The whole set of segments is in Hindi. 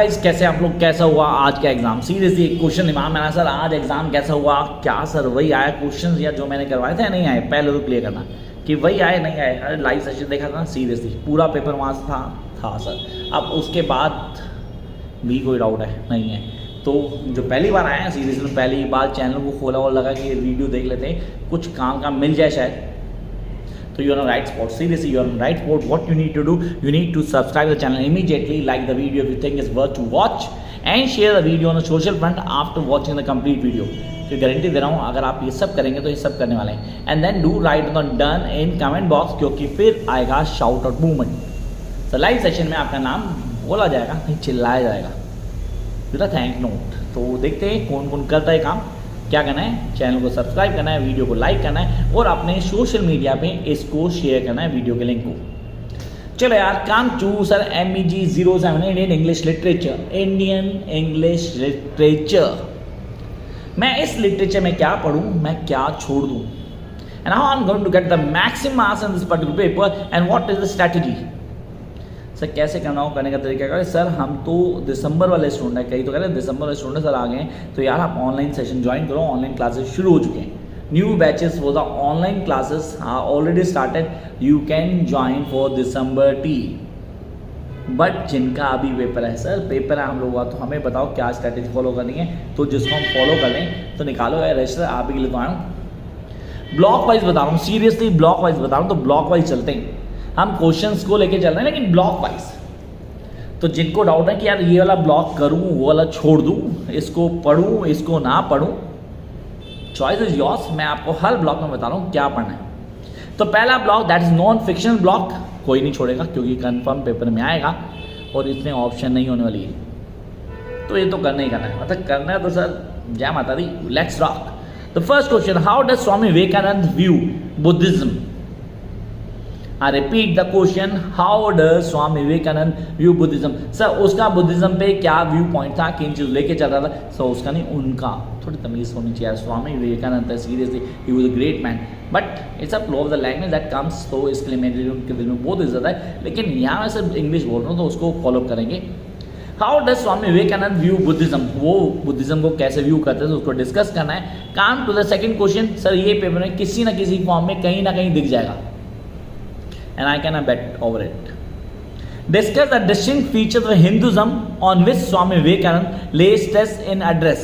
गाइस, कैसे आप लोग, कैसा हुआ आज का एग्जाम? सीरियसली एक क्वेश्चन इमाम मैंने सर आज एग्जाम कैसा हुआ? क्या सर वही आया क्वेश्चन या जो मैंने करवाए थे नहीं आए? पहले तो क्लियर करना कि वही आए नहीं आए। अरे लाइव सेशन देखा था ना, सीरियसली पूरा पेपर वहाँ से था सर। अब उसके बाद भी कोई डाउट है नहीं है तो जो पहली बार आए हैं सीरियसली पहली बार चैनल को खोला और लगा कि वीडियो देख लेते हैं, कुछ काम का मिल जाए शायद, तो you are on the right spot. Seriously, you are on the right spot. What you need to do, you need to subscribe the channel immediately, like the video if you think it's worth to watch, and share the video on the social front after watching the complete video. तो गारंटी दे रहा हूँ अगर आप ये सब करेंगे तो ये सब करने वाले हैं। And then do right on done in comment box, क्योंकि फिर आएगा शाउट आउट मूवमेंट। तो लाइव सेशन में आपका नाम बोला जाएगा, नहीं चिल्लाया जाएगा, फिर थैंक नोट। तो देखते हैं कौन कौन करता है काम। क्या करना है, चैनल को सब्सक्राइब करना है, वीडियो को लाइक करना है और अपने सोशल मीडिया पे इसको शेयर करना है वीडियो के लिंक को। चलो यार, come to sir MEG 07 Indian English literature. Indian English literature, मैं इस लिटरेचर में क्या पढ़ूं, मैं क्या छोड़ दूं, and how I am going to get the maximum marks in this particular paper and what is the strategy. Sir कैसे करना हो, करने का तरीका क्या है? सर हम तो दिसंबर वाले स्टूडेंट है, कई तो कह रहे हैं दिसंबर वाले स्टूडेंट सर आ गए हैं, तो यार आप ऑनलाइन सेशन ज्वाइन करो, ऑनलाइन क्लासेस शुरू हो चुके हैं। New batches for the online classes are already started, you can join for December TEE. But जिनका अभी पेपर है सर, पेपर है हम लोग का, तो हमें बताओ क्या स्ट्रैटेजी फॉलो करनी है, तो जिसको हम फॉलो कर लें तो निकालो यार रजिस्टर। आप ही के लिए तो आया हूँ, ब्लॉक वाइज बता रहा हूँ, सीरियसली ब्लॉक वाइज बता रहा हूँ, तो ब्लॉक वाइज चलते हैं। हम क्वेश्चंस को लेके चल रहे हैं लेकिन ब्लॉक वाइज। तो जिनको डाउट है कि यार ये वाला ब्लॉक करूं वो वाला छोड़ दूं, इसको पढ़ूं इसको ना पढ़ूं, चॉइस इज योर्स। मैं आपको हर ब्लॉक में बता रहा हूं क्या पढ़ना है। तो पहला block that is non fictional block, कोई नहीं छोड़ेगा क्योंकि कंफर्म पेपर में आएगा और इसमें ऑप्शन नहीं होने वाली है, तो ये तो करना ही करना है, मतलब करना है तो सर जय माता दी, let's rock. The first question, how does Swami Vivekananda view Buddhism? I repeat the question, how does Swami Vivekananda view Buddhism? Sir उसका बुद्धिज्म पे क्या व्यू पॉइंट था, किन चीज़ लेके चल रहा था? सर उसका नहीं, उनका। थोड़ी तमीज़ होनी चाहिए। Swami Vivekananda seriously he was a great man, but it's a flow of the language that comes, तो इसके लिए मेरे उनके दिल में बहुत इज्जत है, लेकिन यहाँ मैं सिर्फ इंग्लिश बोल रहा हूँ तो उसको फॉलो करेंगे। How does Swami Vivekananda view Buddhism? वो बुद्धिज्म को कैसे व्यू करते हैं तो उसको डिस्कस करना है। Come to the second question, sir ये पेपर में किसी ना किसी फॉर्म में कहीं ना कहीं दिख जाएगा, and I can bet over it. Discuss the distinct features of Hinduism on which Swami Vivekananda lays stress in address.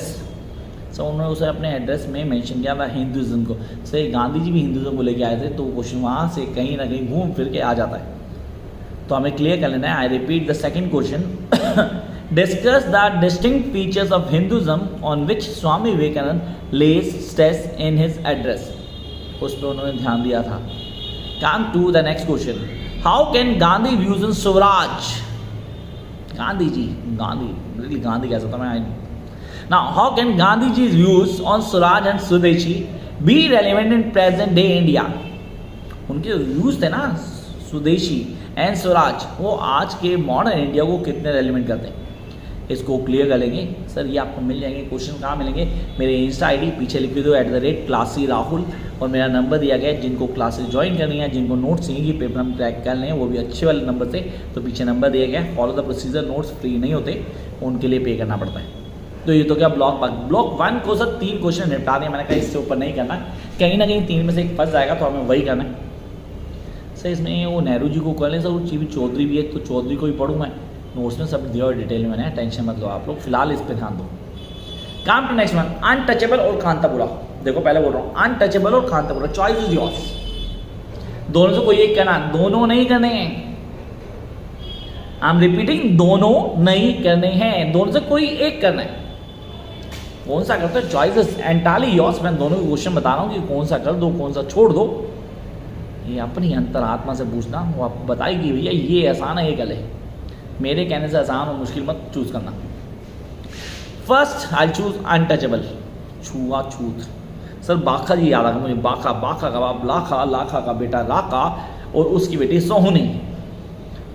So उन्होंने उसे अपने एड्रेस में मेंशन किया था हिंदुइज्म को। से गांधी जी भी हिंदुइज्म को लेके आए थे, तो क्वेश्चन वहाँ से कहीं ना कहीं घूम फिर के आ जाता है, तो हमें क्लियर कर लेना है। I repeat the second question, discuss the distinct features of Hinduism on which Swami Vivekananda lays stress in his address, उस पर उन्होंने ध्यान दिया था। Come to the next question. How can Gandhi views on Swaraj? Gandhi ji, Gandhi, really Gandhi कह सकता मैं। Now, how can Gandhi ji's views on Swaraj and Swadeshi be relevant in present day India? उनके जो व्यूज थे ना स्वदेशी एंड स्वराज, वो आज के मॉडर्न इंडिया को कितने रेलिवेंट करते हैं, इसको क्लियर कर लेंगे। सर ये आपको मिल जाएंगे क्वेश्चन, कहाँ मिलेंगे? मेरे इंस्टा ID पीछे लिख दो @classy राहुल, और मेरा नंबर दिया गया है। जिनको क्लासेस ज्वाइन करनी है, जिनको नोट्स चाहिए कि पेपर हम क्रैक कर लें, वो भी अच्छे वाले नंबर से, तो पीछे नंबर दिया गया है। Follow the procedure, notes free नहीं होते, उनके लिए पे करना पड़ता है। तो ये तो क्या ब्लॉक 1 को सर 3 क्वेश्चन निपटा दिए, मैंने कहा इससे ऊपर नहीं करना, कहीं ना कहीं 3 में से एक फंस जाएगा, तो हमें वही करना है। सर इसमें वो नेहरू जी को कर लें सर, वो चौधरी भी है, तो चौधरी को ही पढ़ूँ मैं, नोट्स में सब दिया और डिटेल में मैंने, टेंशन मत लो आप लोग, फिलहाल इस पर ध्यान दो। काम टू नेक्स्ट वन, अनटचेबल और कांतापुरा। देखो पहले बोल रहा हूँ अनटचेबल और कांतापुरा, चॉइस इज योर्स। दोनों से कोई एक करना, दोनों नहीं करने हैं। आई एम रिपीटिंग, दोनों नहीं करने हैं, दोनों से कोई एक करना है। कौन सा करते हो, चॉइस इज एंटायरली योर्स। मैं दोनों के क्वेश्चन बता रहा हूँ कि कौन सा कर दो कौन सा छोड़ दो, ये अपनी अंतरात्मा से पूछना, वो आपको बताएगी भैया ये आसान है ये गले, मेरे कहने से आसान और मुश्किल मत चूज करना। फर्स्ट आई चूज अनटचेबल, छुआछूत। सर बाखा जी याद आ गया मुझे, बाखा का बाप लाखा, लाखा का बेटा राका और उसकी बेटी सोहनी,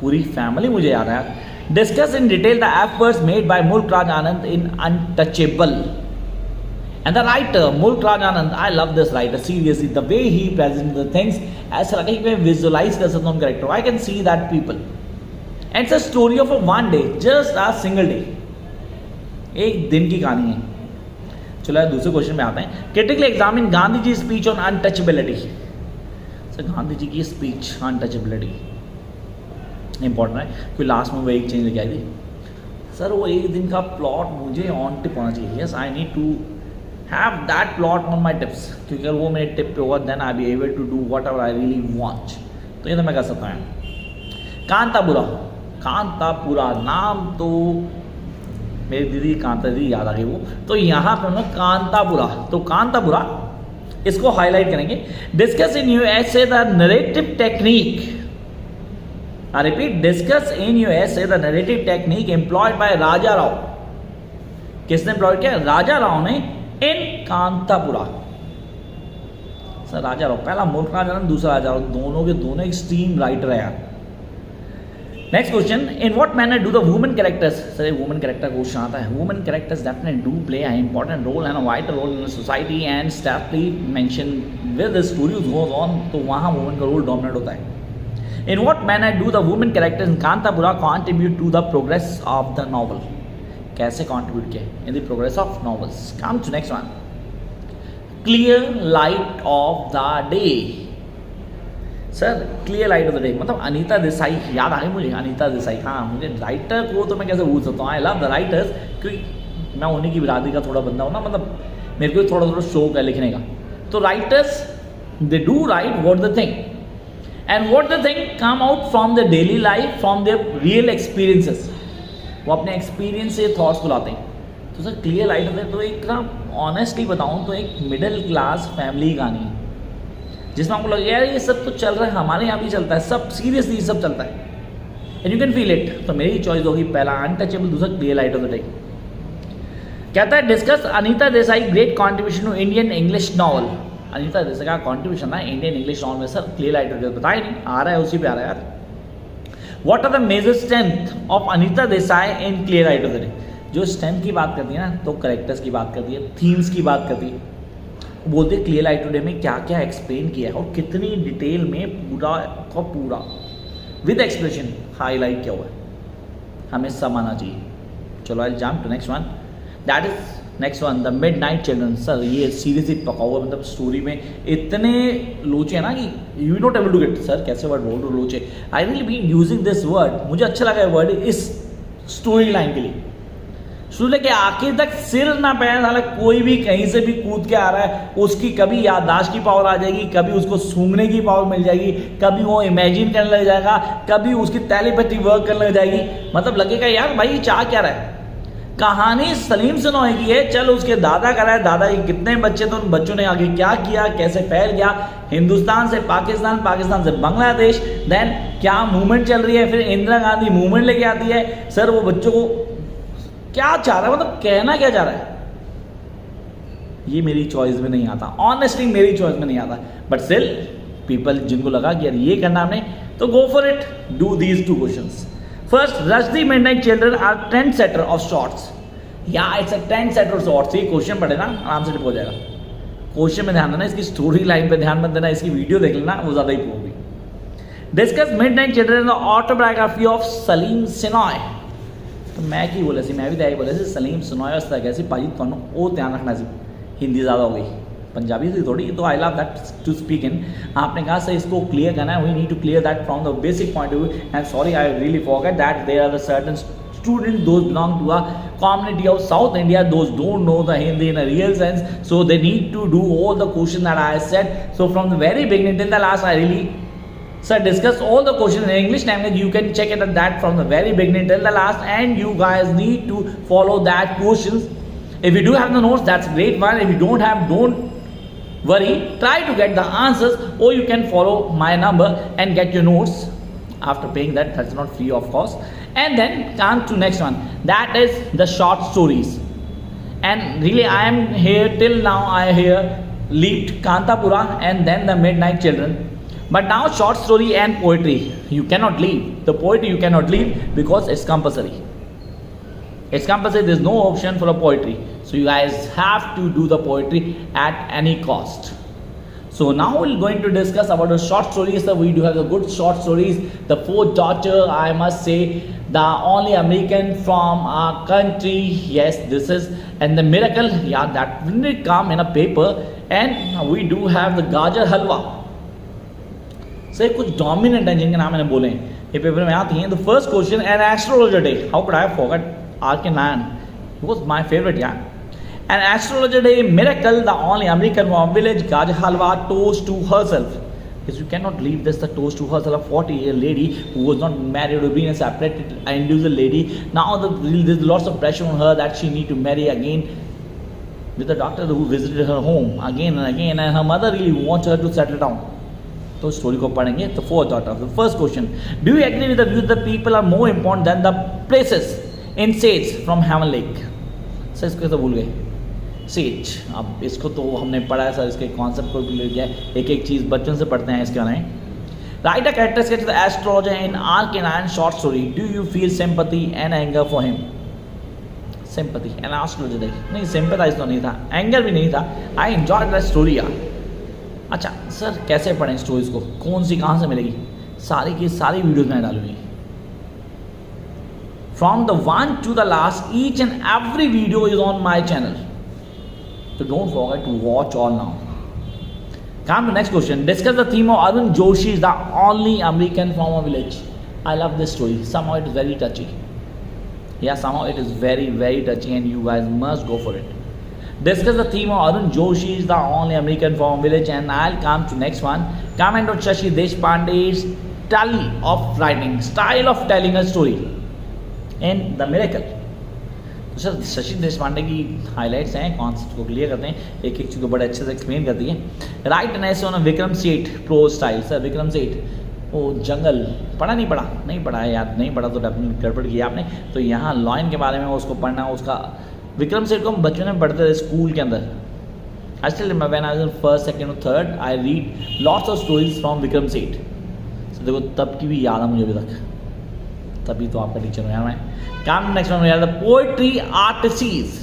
पूरी फैमिली मुझे याद आया। Discuss in detail the efforts made by Mulk Raj Anand in Untouchable and the writer Mulk Raj Anand. I love this writer seriously, the way he present the things, ऐसा लगा कि मैं विजुअलाइज कर सकता हूँ character, I can see that people and it's a story of a one day, just a single day, एक दिन की कहानी है। चलो दूसरे क्वेश्चन में आते हैं। Critically examine Gandhi ji speech on untouchability. Sir Gandhi ji की स्पीच अनटचेबिलिटी इंपॉर्टेंट है, क्योंकि लास्ट में वो एक चेंज लेके आई थी। सर वो एक दिन का प्लॉट मुझे ऑन टिप होना चाहिए। Yes, I need to have that plot on my tips, क्योंकि अगर वो मेरे टिप पे होगा then I be able to do whatever I really want. तो ये तो मैं कर सकता हूँ। कांतापुरा, कांतापुरा नाम तो मेरी दीदी कांता दीदी याद आ गई वो, तो यहाँ पे हम कांतापुरा, तो कांतापुरा इसको हाईलाइट करेंगे। Discuss in your essay the narrative technique, I repeat, discuss in your essay the narrative technique employed by राजा राव। किसने एम्प्लॉय किया? राजा राव ने इन कांतापुरा। सर राजा राव पहला मुल्क राजा राव, दूसरा राजा राव, दोनों के दोनों एक्सट्रीम राइटर है यार। Next question, in what manner do the women characters, sir women character question आता है। Women characters definitely do play an important role and a vital role in society and stately mention with the story goes on, तो वहाँ वुमेन का रोल डोमिनेट होता है। In what manner do the women characters in Kantapura contribute to the progress of the novel? कैसे contribute किए in the progress of novels? Come to next one. Clear light of the day. Sir clear light of the day मतलब अनीता देसाई याद आ गई मुझे। अनीता देसाई, हाँ मुझे राइटर को तो मैं कैसे भूल सकता हूँ। आई लव द राइटर्स, क्योंकि मैं उन्हीं की बिरादरी का थोड़ा बंदा हूँ ना, मतलब मेरे को थोड़ा थोड़ा शौक है लिखने का। तो writers they do right what the thing and what the thing come out from the daily life, from their real experiences, वो अपने एक्सपीरियंस से थॉट्स को लाते हैं। तो सर क्लियर लाइट होता है, तो एक ना ऑनेस्टली बताऊँ तो एक मिडिल क्लास फैमिली कहानी है, जिसमें आपको लगे यार ये सब तो चल रहा है, हमारे यहाँ भी चलता है, सब सीरियसली सब चलता है, and you can feel it. तो मेरी चॉइस होगी पहला अनटचेबल, दूसरा clear light of the day. कहता है discuss Anita Desai great contribution to Indian English novel. Anita Desai का कॉन्ट्रीब्यूशन है इंडियन इंग्लिश नॉवल में। सर क्लियर लाइट बताया नहीं, आ रहा है उसी पे आ रहा है यार। What are the major strength of Anita Desai in clear light of the day. जो स्ट्रेंथ की बात करती है ना, तो करेक्टर्स की बात करती है, थीम्स की बात करती है, बोलते हैं clear light of the day में क्या क्या एक्सप्लेन किया है और कितनी डिटेल में पूरा का पूरा विद एक्सप्रेशन हाईलाइट किया हुआ है, हमें समझना चाहिए। चलो I jump to next one, that is next one the midnight children. Sir ये सीरियसली पका हुआ, मतलब स्टोरी में इतने लोचे हैं ना कि you not able to get. Sir कैसे वर्ड बोल रहे लोचे? I will be using this word, मुझे अच्छा लगा वर्ड इस स्टोरी लाइन के लिए। शुरू लेके आखिर तक सिर ना पैर साला कोई भी कहीं से भी कूद के आ रहा है, उसकी कभी याददाश्त की पावर आ जाएगी, कभी उसको सूंघने की पावर मिल जाएगी, कभी वो इमेजिन करने लग जाएगा, कभी उसकी टेलीपैथी वर्क करने लग जाएगी। मतलब लगेगा यार भाई चाह क्या रहा है। कहानी सलीम सिनोय की है, चल उसके दादा का रहा है, दादा के कितने बच्चे थे, उन बच्चों ने आगे क्या किया, कैसे फैल गया हिंदुस्तान से पाकिस्तान, पाकिस्तान से बांग्लादेश, देन क्या मूवमेंट चल रही है, फिर इंदिरा गांधी मूवमेंट लेके आती है। सर वो बच्चों को क्या चाह रहा है, मतलब कहना क्या चाह रहा है, ये मेरी चॉइस में नहीं आता, ऑनेस्टली मेरी चॉइस में नहीं आता। बट स्टिल पीपल जिनको लगा कि यार ये करना हमने, तो go for it, do these two questions. First, rush the midnight children are trend setter of shorts. या it's a trend setter of shorts. ये क्वेश्चन पढ़े ना आराम से टिप हो जाएगा। क्वेश्चन में ध्यान देना, इसकी स्टोरी लाइन पे ध्यान मत देना, इसकी वीडियो देख लेना, वो ज़्यादा ही होगी। Discuss midnight children the autobiography of Saleem Sinai. तो मैं की बोले सी, मैं भी तय बोले सलीम सिनोय उस तरह कैसी पाजी तो वो ध्यान रखना सी, हिंदी ज़्यादा हो गई, पंजाबी से थोड़ी, तो I love that to speak in. आपने कहा सर इसको क्लियर करना है, we need to clear that from the basic point of view, and sorry I really forget that there are the certain students those belong to a community of South India, those don't know the Hindi in a real sense, so they need to do all the questions that I said. So from the very beginning till the last I really discuss all the questions in English language. You can check it at that from the very beginning till the last, and you guys need to follow that questions. If you do have the notes, that's a great one. If you don't have, don't worry, try to get the answers, or you can follow my number and get your notes after paying that. That's not free of cost. And then come to next one, that is the short stories. And really I am here till now, I here lead Kantapura and then the Midnight Children, but now short story and poetry you cannot leave. The poetry you cannot leave because it's compulsory. It's compulsory, there's no option for a poetry, so you guys have to do the poetry at any cost. So now we're going to discuss about the short stories. So we do have the good short stories. The fourth daughter, I must say, the only American from our country. Yes, this is, and the miracle. Yeah, that didn't come in a paper. And we do have the Gajar Halwa. So कुछ dominant है जिनके नाम मैंने बोले ये पेपर में आती हैं. The first question, an astrologer day. How could I forget R.K. Nayan? He was my favorite, yeah. An astrologer day miracle, the only American from village Gajar Halwa toast to herself. Because you cannot leave this, the toast to herself, a 40-year lady who was not married or being a separated individual lady. Now there's lots of pressure on her that she need to marry again with a doctor who visited her home again and again, and her mother really wants her to settle down. तो स्टोरी को पढ़ेंगे. तो fourth daughter. The first question, do you agree with the view that people are more important than the places in says from heaven lake? Sir इसको तो भूल गए. सेज, अब इसको तो हमने पढ़ा है सर, इसके कॉन्सेप्ट को भी ले गया. एक एक चीज़ बचपन से पढ़ते हैं इसके बारे में. Right a character sketch the astrologer in R.K. Nayan short story. Do you feel sympathy and anger for him? Sympathy and astrologer नहीं, सिंपैथाइज तो नहीं था, एंगर भी नहीं था. आई एंजॉय द स्टोरी यार. अच्छा सर कैसे पढ़ें स्टोरीज को, कौन सी कहाँ से मिलेगी? सारी की सारी वीडियोज में डालूंगी. From the one two the last, each and every video is on my channel. So don't forget to watch all now. Come to next question. Discuss the theme of Arun Joshi is the only American from a village. I love this story. Somehow it is very touchy. Yeah, somehow it is very, very touchy and you guys must go for it. Discuss the theme of Arun Joshi is the only American from a village, and I'll come to next one. Comment on Shashi Deshpande's style of telling a story and the miracle. तो सर शशि देशपांडे की हाइलाइट्स हैं, कॉन्सेप्ट को क्लियर करते हैं, एक एक चीज़ को बड़े अच्छे से एक्सप्लेन करती है. राइट एन ऐसे on Vikram Seth pros style. Sir Vikram Seth, वो जंगल पढ़ा नहीं पढ़ा? नहीं पढ़ा है यार, नहीं पढ़ा तो डेफिनेटली गड़बड़ किया आपने. तो यहाँ लॉयन के बारे में उसको पढ़ना, उसका विक्रम सेठ को हम बचपन में पढ़ते थे स्कूल के अंदर. I still remember when I was in first second और third I read lots of stories from Vikram Seth. So देखो तब की भी याद है मुझे अभी तक, तभी तो आपका टीचर हूँ यार मैं. काम नेक्स्ट वन यार, द पोइट्री आर्टिस्ट्स.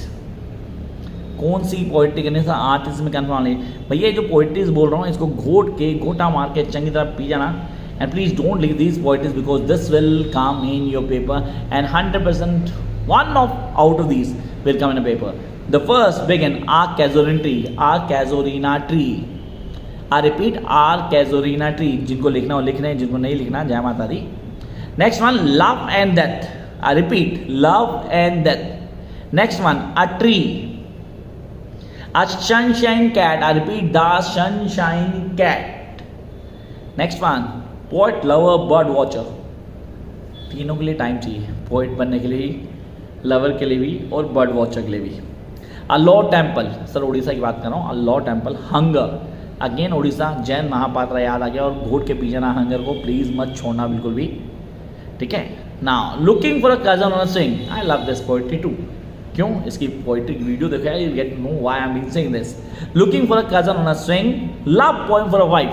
कौन सी पोइट्री करनी था? आर्टिस्ट में कन्फर्म नहीं भैया. जो पोइट्रीज बोल रहा हूँ इसको घोट के गोटा मार के चंगी तरह पी जाना. एंड प्लीज डोंट लिख these poetries because this will come in your paper and 100% one out of these will come in a paper. The first begin our casuarina tree. I repeat, our casuarina tree. जिनको लिखना हो लिख रहे हैं, जिनको नहीं लिखना जय माता दी. Next one, love and death. I repeat, love and death. Next one, a tree. A sunshine cat. I repeat, the sunshine cat. Next one, poet, lover, bird watcher. तीनों के लिए टाइम चाहिए, पोइट बनने के लिए, लवर के लिए भी और बर्ड वॉचर के लिए भी. A law temple. Sir Orissa की बात कर रहा हूँ. A law temple. Hunger. Again Orissa, Jain Mahapatra याद आ गया. और घोट के पी जाना हंगर को, प्लीज़ मत छोड़ना बिल्कुल भी, ठीक है. Now looking for a cousin on a swing. I love this poetry too. क्यों? इसकी पोइट्री की वीडियो देखा है, you get know why I am being saying this. Looking for a cousin on a swing. Love poem for a wife.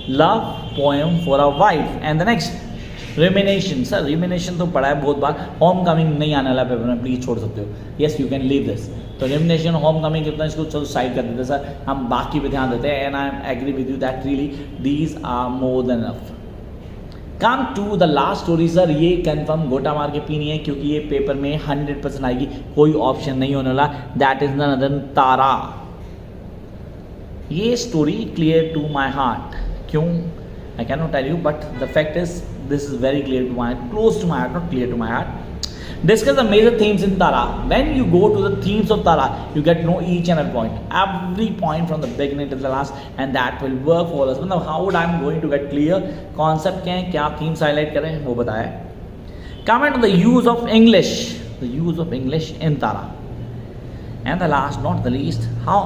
Love poem for a wife. And the next, rumination. Sir rumination तो पढ़ा है बहुत बार. होम कमिंग नहीं आने वाला पेपर में, प्लीज छोड़ सकते हो. Yes you can leave this. तो रिमिनेशन, होम कमिंग कितना, इसको चलो साइड कर देते सर, हम बाकी पे ध्यान देते हैं. And I am agree with you that really these are more than enough. Come to the last story. Sir ये कंफर्म गोटा मार के पीनी है क्योंकि ये पेपर में 100% आएगी, कोई ऑप्शन नहीं होने वाला. That is none other than Tara. ये story clear to my heart. क्यों? I can not tell you but the fact is this is very clear to my, close to my heart, not clear to my heart. Discuss the major themes in Tara. When you go to the themes of Tara, you get to know each and every point from the beginning to the last, and that will work for us. मतलब how would I am going to get clear concept क्या है, क्या themes highlight करें वो बताया. Comment on the use of English. The use of English in Tara. And the last, not the least, how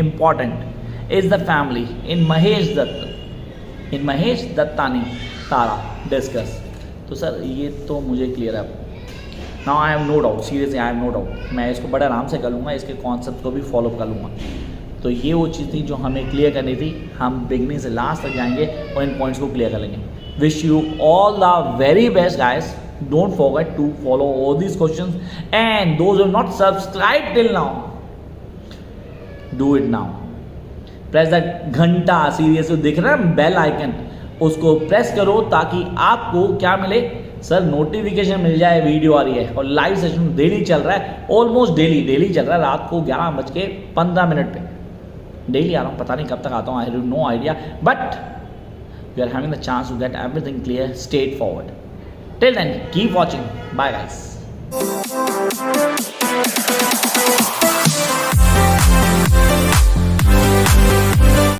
important is the family in Mahesh Datta. In Mahesh Dattani Tara. Discuss. तो सर ये तो मुझे क्लियर है. Now I have no doubt, seriously I have no doubt, मैं इसको बड़े आराम से कर लूँगा, इसके कॉन्सेप्ट को भी फॉलो कर लूँगा. तो ये वो चीज़ थी जो हमें क्लियर करनी थी. हम बिगनिंग से लास्ट तक जाएंगे और इन पॉइंट्स को क्लियर कर लेंगे. Wish you all the very best guys. Don't forget to follow all these questions and those who not subscribe till now, do it now. Press that घंटा सीरियस दिख रहा है बेल आइकन, उसको प्रेस करो ताकि आपको क्या मिले सर, नोटिफिकेशन मिल जाए वीडियो आ रही है। और लाइव सेशन डेली चल रहा है, ऑलमोस्ट डेली चल रहा है, रात को 11:15 पे डेली आ रहा हूँ, पता नहीं कब तक आता हूँ, I have no idea, but we are having the chance to get everything clear straight forward. Till then keep watching, bye guys.